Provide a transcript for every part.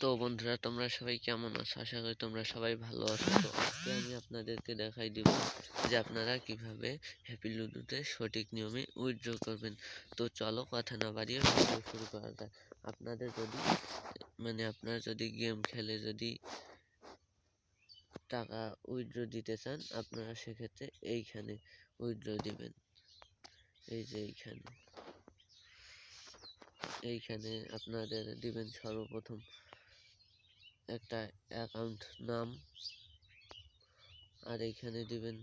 তো বন্ধুরা, তোমরা সবাই কেমন আছো? আশা করি তোমরা সবাই ভালো আছো। তো আজকে আমি আপনাদেরকে দেখাই দিব যে আপনারা কিভাবে হ্যাপি লুডোতে সঠিক নিয়মে উইথড্র করবেন। তো চলো কথা না বাড়িয়ে ভিডিও শুরু করা যাক। আপনারা যদি গেম খেলে যদি টাকা উইথড্র দিতে চান, আপনারা সেক্ষেত্রে এইখানে উইথড্র দিবেন। এই যে এইখানে আপনাদের দিবেন সর্বপ্রথম একটা অ্যাকাউন্ট নাম, আর এইখানে দিবেন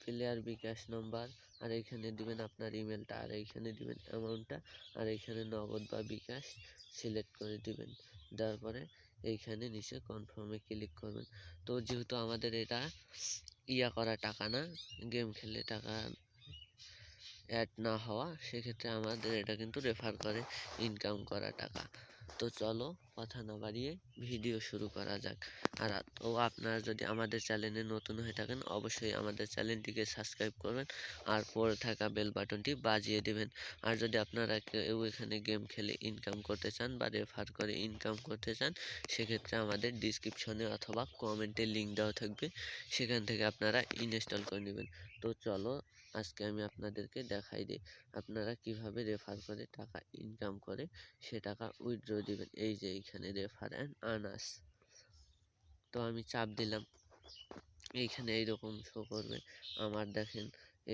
প্লেয়ার বিকাশ নাম্বার, আর এইখানে দিবেন আপনার ইমেলটা, আর এইখানে দিবেন অ্যামাউন্টটা, আর এইখানে নগদ বা বিকাশ সিলেক্ট করে দিবেন। দেওয়ার পরে এইখানে নিচে কনফার্মে ক্লিক করবেন। তো যেহেতু আমাদের এটা করা টাকা না, গেম খেলে টাকা অ্যাড না হওয়া, সেক্ষেত্রে আমাদের এটা কিন্তু রেফার করে ইনকাম করা টাকা। তো চলো কথা না বাড়িয়ে ভিডিও শুরু করা যাক। আর আপনারা যদি আমাদের চ্যানেলে নতুন হয়ে থাকেন, অবশ্যই আমাদের চ্যানেলটিকে সাবস্ক্রাইব করবেন আর পরে থাকা বেল বাটনটি বাজিয়ে দেবেন। আর যদি আপনারা কেউ এখানে গেম খেলে ইনকাম করতে চান বা রেফার করে ইনকাম করতে চান, সেক্ষেত্রে আমাদের ডিসক্রিপশনে অথবা কমেন্টে লিঙ্ক দেওয়া থাকবে, সেখান থেকে আপনারা ইনস্টল করে নেবেন। তো চলো আজকে আমি আপনাদেরকে দেখাই দিই আপনারা কিভাবে রেফার করে টাকা ইনকাম করে সে টাকা উইথড্র দিবেন। এই যে এইখানে রেফার অ্যান্ড আর্নার্স, তো আমি চাপ দিলাম, এইখানে এইরকম শো করবে আমার। দেখেন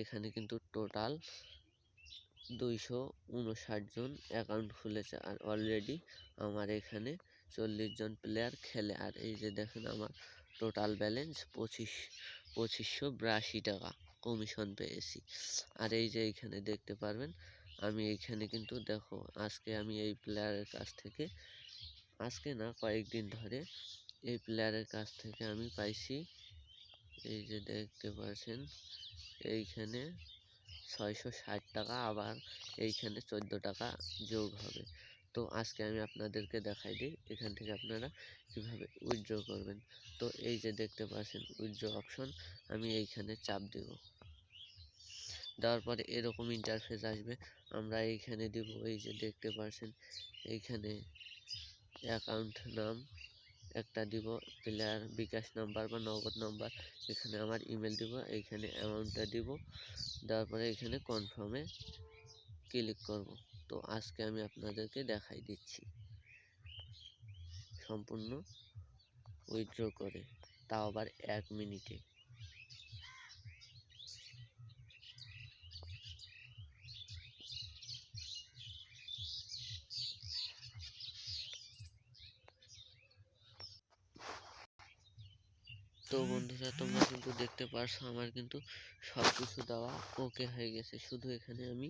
এখানে কিন্তু টোটাল 259 জন অ্যাকাউন্ট খুলেছে, আর অলরেডি আমার এখানে 40 জন প্লেয়ার খেলে। আর এই যে দেখেন আমার টোটাল ব্যালেন্স 2582 টাকা কমিশন পেয়েছি। আর এই যে এইখানে দেখতে পারবেন আমি এইখানে কিন্তু দেখো, আজকে আমি এই প্লেয়ারের কাছ থেকে, আজকে না কয়েকদিন ধরে এই প্লেয়ারের কাছ থেকে আমি পাইছি, এই যে দেখতে পাচ্ছেন এইখানে 660 টাকা, আবার এইখানে 14 টাকা যোগ হবে। তো আজকে আমি আপনাদেরকে দেখাই দিই এখান থেকে আপনারা কিভাবে উইথড্র করবেন। তো এই যে দেখতে পাচ্ছেন উইথড্র অপশন, আমি এইখানে চাপ দেব। দেওয়ার পরে এরকম ইন্টারফেস আসবে, আমরা এইখানে দিব, এই যে দেখতে পাচ্ছেন এইখানে অ্যাকাউন্ট নাম একটা দিব, প্লেয়ার বিকাশ নাম্বার বা নগদ নাম্বার, এখানে আমার ইমেল দিব, এইখানে অ্যামাউন্টটা দিব, দেওয়ার পরে এখানে কনফার্মে ক্লিক করব। তো আজকে আমি আপনাদেরকে দেখাই দিচ্ছি সম্পূর্ণ উইথড্র করে, তাও আবার 1 মিনিটে। তো বন্ধুরা, তোমরা কিন্তু দেখতে পারছো আমার কিন্তু সব কিছু দেওয়া ওকে হয়ে গেছে, শুধু এখানে আমি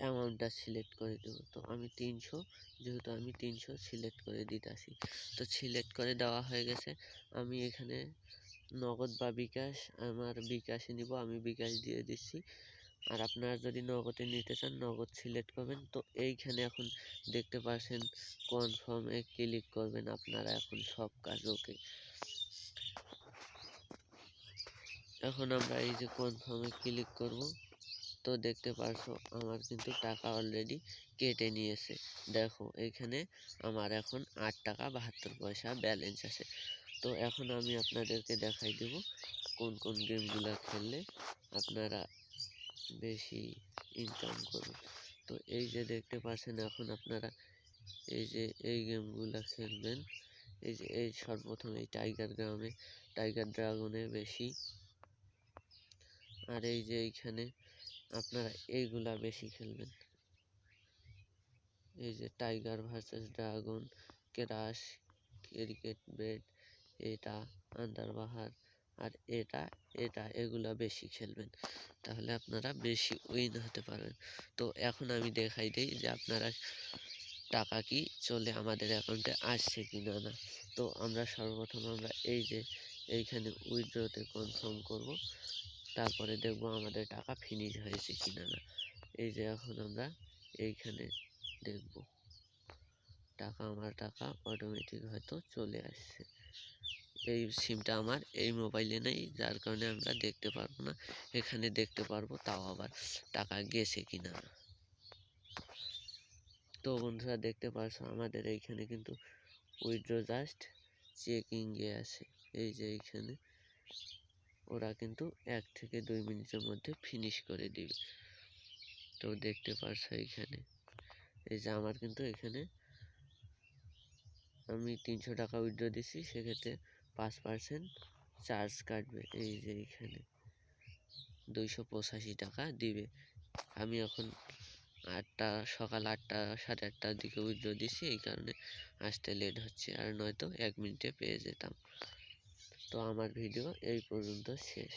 অ্যামাউন্টটা সিলেক্ট করে দেবো। তো আমি 300, যেহেতু আমি 300 সিলেক্ট করে দিতেছি, তো সিলেক্ট করে দেওয়া হয়ে গেছে। আমি এখানে নগদ বা বিকাশ, আমার বিকাশে নিব, আমি বিকাশ দিয়ে দিচ্ছি। আর আপনারা যদি নগদে নিতে চান নগদ সিলেক্ট করবেন। তো এইখানে এখন দেখতে পাচ্ছেন কনফার্মে ক্লিক করবেন আপনারা, এখন সব কাজ ওকে। এখন আমরা এই যে কনফার্মে ক্লিক করব, তো দেখতে পারছো আমার কিন্তু টাকা অলরেডি কেটে নিয়েছে। দেখো এখানে আমার এখন 8 টাকা 72 পয়সা ব্যালেন্স আছে। তো এখন আমি আপনাদেরকে দেখাই দেব কোন কোন গেমগুলো খেললে আপনারা বেশি ইনকাম করবেন। তো এই যে দেখতে পাচ্ছেন এখন আপনারা এই যে এই গেমগুলো খেলবেন, এই যে এই সর্বপ্রথম এই টাইগার ড্রাগনে বেশি, আর এই যে এইখানে আপনারা এইগুলা বেশি খেলবেন, এই যে tiger versus dragon, crush, cricket bet, এটা আন্ডারবাহার, আর এটা এগুলা বেশি খেলবেন, তাহলে আপনারা বেশি উইন হতে পারবেন। তো এখন আমি দেখাই দিই যে আপনারা টাকা কি চলে আমাদের অ্যাকাউন্টে আসছে কি না। তো আমরা সর্বপ্রথম আমরা এই যে এইখানে উইথড্রতে কনফার্ম করব, তারপরে দেখব আমাদের টাকা ফিনিশ হয়েছে কি না। এই যে এখন আমরা এইখানে দেখব আমার টাকা অটোমেটিক হয়তো চলে আসছে। এই সিমটা আমার এই মোবাইলে নেই, যার কারণে আমরা দেখতে পারবো না, এখানে দেখতে পারবো তাও আবার টাকা গেছে কিনা। তো বন্ধুরা দেখতে পারছো আমাদের এইখানে কিন্তু উইথড্র জাস্ট চেকিংয়ে আছে। এই যে এইখানে ওরা কিন্তু 1 থেকে 2 মিনিটের মধ্যে ফিনিশ করে দিবে। তো দেখতে পারছো এইখানে, এই যে আমার কিন্তু এখানে আমি 300 টাকা উইথড্র দিছি, সেক্ষেত্রে 5% চার্জ কাটবে। এই যে এইখানে 285 টাকা দিবে। আমি এখন সকাল 8টা 8:30টার দিকে উইথড্র দিছি, এই কারণে আসতে লেট হচ্ছে, আর নয়তো 1 মিনিটে পেয়ে যেতাম। তো আমার ভিডিও এই পর্যন্ত শেষ।